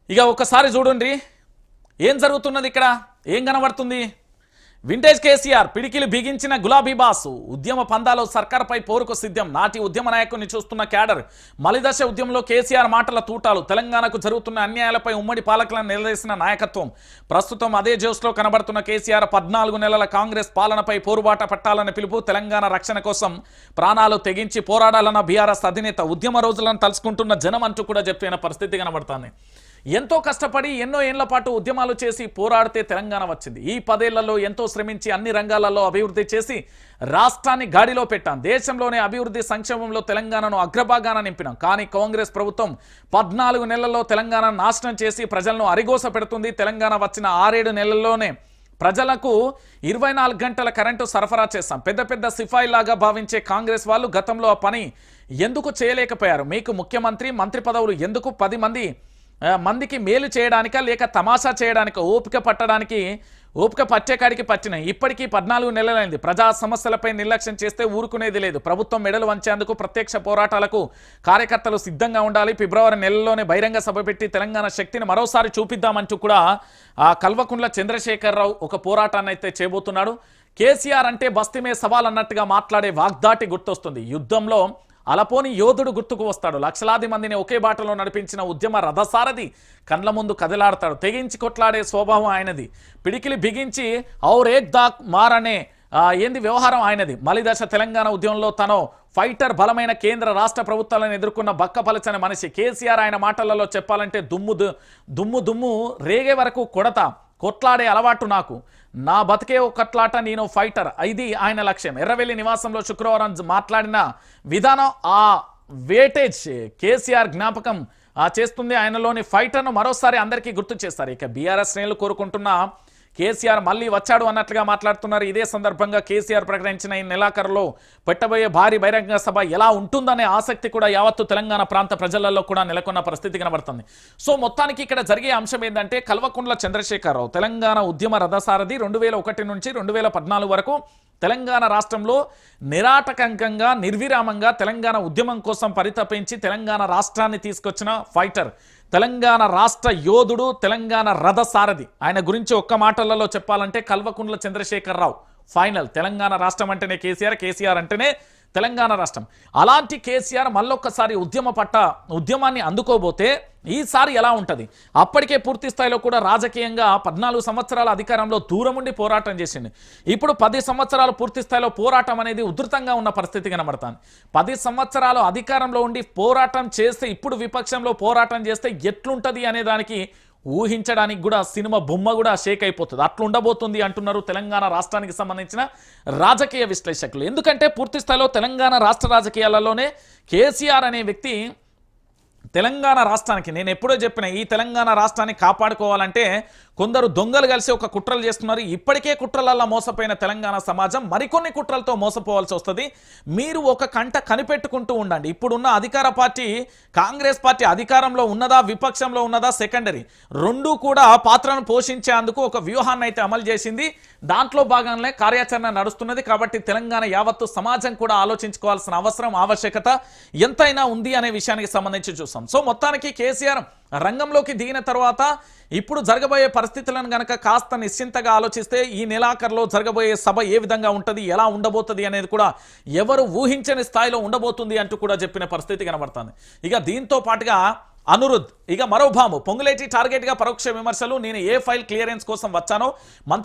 ఇక ఒకసారి చూడండి ఏం జరుగుతున్నది ఇక్కడ ఏం కనబడుతుంది. వింటేజ్ కేసీఆర్ పిడికిలు బిగించిన గులాబీ బాసు ఉద్యమ పందాలో సర్కార్పై పోరుకు సిద్ధం. నాటి ఉద్యమ నాయకుడిని చూస్తున్న క్యాడర్. మలిదశ ఉద్యమంలో కేసీఆర్ మాటల తూటాలు. తెలంగాణకు జరుగుతున్న అన్యాయాలపై ఉమ్మడి పాలకులను నిలదీసిన నాయకత్వం. ప్రస్తుతం అదే జోస్లో కనబడుతున్న కేసీఆర్ 14 నెలల కాంగ్రెస్ పాలనపై పోరుబాట పట్టాలని పిలుపు. తెలంగాణ రక్షణ కోసం ప్రాణాలు తెగించి పోరాడాలన్న బీఆర్ఎస్ అధినేత. ఉద్యమ రోజులను తలుచుకుంటున్న జనం అంటూ కూడా చెప్పిన పరిస్థితి కనబడుతుంది. ఎంతో కష్టపడి ఎన్నో ఏళ్ల పాటు ఉద్యమాలు చేసి పోరాడితే తెలంగాణ వచ్చింది. ఈ 10 ఏళ్లలో ఎంతో శ్రమించి అన్ని రంగాలలో అభివృద్ధి చేసి రాష్ట్రాన్ని గాడిలో పెట్టాం. దేశంలోనే అభివృద్ధి సంక్షేమంలో తెలంగాణను అగ్రభాగాన నింపినాం. కానీ కాంగ్రెస్ ప్రభుత్వం 14 నెలల్లో తెలంగాణ నాశనం చేసి ప్రజలను అరిగోస పెడుతుంది. తెలంగాణ వచ్చిన 6-7 నెలల్లోనే ప్రజలకు 24 గంటల కరెంటు సరఫరా చేస్తాం. పెద్ద పెద్ద సిఫాయిలాగా భావించే కాంగ్రెస్ వాళ్ళు గతంలో ఆ పని ఎందుకు చేయలేకపోయారు? మీకు ముఖ్యమంత్రి మంత్రి పదవులు ఎందుకు? 10 మందికి మేలు చేయడానిక లేక తమాషా చేయడానిక? ఓపిక పట్టేకాడికి పట్టినాయి. ఇప్పటికీ 14 నెలలైంది. ప్రజా సమస్యలపై నిర్లక్ష్యం చేస్తే ఊరుకునేది లేదు. ప్రభుత్వం మెడలు వంచేందుకు ప్రత్యక్ష పోరాటాలకు కార్యకర్తలు సిద్ధంగా ఉండాలి. ఫిబ్రవరి నెలలోనే బహిరంగ సభ పెట్టి తెలంగాణ శక్తిని మరోసారి చూపిద్దామంటూ కూడా కల్వకుంట్ల చంద్రశేఖరరావు ఒక పోరాటాన్ని అయితే చేయబోతున్నాడు. కేసీఆర్ అంటే బస్తీమే సవాల్ అన్నట్టుగా మాట్లాడే వాగ్దాటి గుర్తొస్తుంది. యుద్ధంలో అలపోని యోధుడు గుర్తుకు వస్తాడు. లక్షలాది మందిని ఒకే బాటలో నడిపించిన ఉద్యమ రథసారథి. కండ్ల ముందు కదిలాడతాడు. తెగించి కొట్లాడే స్వభావం ఆయనది. పిడికిలి బిగించి ఔర్ ఏక్ దాక్ మారనే ఏంది వ్యవహారం ఆయనది. మలిదశ తెలంగాణ ఉద్యమంలో తను ఫైటర్. బలమైన కేంద్ర రాష్ట్ర ప్రభుత్వాలను ఎదుర్కొన్న బక్కపలచని మనిషి కేసీఆర్. ఆయన మాటలలో చెప్పాలంటే దుమ్ము రేగే వరకు కొట్లాడే అలవాటు నాకు. నా బతికే ఒక కొట్లాట, నేను ఫైటర్. ఇది ఆయన లక్ష్యం. ఎర్రవెల్లి నివాసంలో శుక్రవారం మాట్లాడిన విధానం ఆ వేటేజ్ కేసీఆర్ జ్ఞాపకం చేస్తుంది. ఆయనలోని ఫైటర్ను మరోసారి అందరికీ గుర్తు చేస్తారు. ఇక బీఆర్ఎస్ శ్రేణులు కోరుకుంటున్న కేసీఆర్ మళ్ళీ వచ్చాడు అన్నట్లుగా మాట్లాడుతున్నారు. ఇదే సందర్భంగా కేసీఆర్ ప్రకటించిన ఈ నెలాఖరులో పెట్టబోయే భారీ బహిరంగ సభ ఎలా ఉంటుందనే ఆసక్తి కూడా యావత్తు తెలంగాణ ప్రాంత ప్రజలలో కూడా నెలకొన్న పరిస్థితి కనబడుతుంది. సో మొత్తానికి ఇక్కడ జరిగే అంశం ఏంటంటే కల్వకుంట్ల చంద్రశేఖరరావు తెలంగాణ ఉద్యమ రథసారథి. 2001 నుంచి 2014 వరకు తెలంగాణ రాష్ట్రంలో నిరాటకంకంగా నిర్విరామంగా తెలంగాణ ఉద్యమం కోసం పరితపించి తెలంగాణ రాష్ట్రాన్ని తీసుకొచ్చిన ఫైటర్. తెలంగాణ రాష్ట్ర యోధుడు, తెలంగాణ రథసారథి. ఆయన గురించి ఒక్క మాటలలో చెప్పాలంటే కల్వకుంట్ల చంద్రశేఖరరావు ఫైనల్. తెలంగాణ రాష్ట్రం అంటేనే కేసీఆర్, కేసీఆర్ అంటేనే తెలంగాణ రాష్ట్రం. అలాంటి కేసీఆర్ మళ్ళొక్కసారి ఉద్యమాన్ని అందుకోబోతే ఈసారి ఎలా ఉంటుంది? అప్పటికే పూర్తి స్థాయిలో కూడా రాజకీయంగా 14 సంవత్సరాల అధికారంలో దూరం ఉండి పోరాటం చేసింది. ఇప్పుడు 10 సంవత్సరాలు పూర్తి స్థాయిలో పోరాటం అనేది ఉధృతంగా ఉన్న పరిస్థితి కనబడుతుంది. 10 సంవత్సరాలు అధికారంలో ఉండి పోరాటం చేస్తే ఇప్పుడు విపక్షంలో పోరాటం చేస్తే ఎట్లుంటుంది అనే దానికి ఊహించడానికి కూడా సినిమా బొమ్మ కూడా షేక్ అయిపోతుంది. అట్లా ఉండబోతుంది అంటున్నారు తెలంగాణ రాష్ట్రానికి సంబంధించిన రాజకీయ విశ్లేషకులు. ఎందుకంటే పూర్తి స్థాయిలో తెలంగాణ రాష్ట్ర రాజకీయాలలోనే కేసీఆర్ అనే వ్యక్తి తెలంగాణ రాష్ట్రానికి, నేను ఎప్పుడో చెప్పిన, ఈ తెలంగాణ రాష్ట్రాన్ని కాపాడుకోవాలంటే కొందరు దొంగలు కలిసి ఒక కుట్రలు చేస్తున్నారు. ఇప్పటికే కుట్రలల్లో మోసపోయిన తెలంగాణ సమాజం మరికొన్ని కుట్రలతో మోసపోవాల్సి వస్తుంది. మీరు ఒక కంట కనిపెట్టుకుంటూ ఉండండి. ఇప్పుడున్న అధికార పార్టీ కాంగ్రెస్ పార్టీ అధికారంలో ఉన్నదా విపక్షంలో ఉన్నదా సెకండరీ, రెండూ కూడా పాత్రను పోషించేందుకు ఒక వ్యూహాన్ని అయితే అమలు చేసింది. దాంట్లో భాగంగానే కార్యాచరణ నడుస్తున్నది. కాబట్టి తెలంగాణ యావత్తు సమాజం కూడా ఆలోచించుకోవాల్సిన అవసరం ఆవశ్యకత ఎంతైనా ఉంది అనే విషయానికి సంబంధించి చూసాం. సో మొత్తానికి కేసీఆర్ రంగంలోకి దిగిన తర్వాత ఇప్పుడు జరగబోయే పరిస్థితులను గనక కాస్త నిశ్చింతగా ఆలోచిస్తే ఈ నెలాఖరులో జరగబోయే సభ ఏ విధంగా ఉంటుంది, ఎలా ఉండబోతుంది అనేది కూడా ఎవరు ఊహించని స్థాయిలో ఉండబోతుంది అంటూ కూడా చెప్పిన పరిస్థితి కనబడుతుంది. ఇక దీంతో పాటుగా అనురుద్ ఇక మరో భాము పొంగులేటి టార్గెట్గా పరోక్ష విమర్శలు. నేను ఏ ఫైల్ క్లియరెన్స్ కోసం వచ్చానో మంత్రి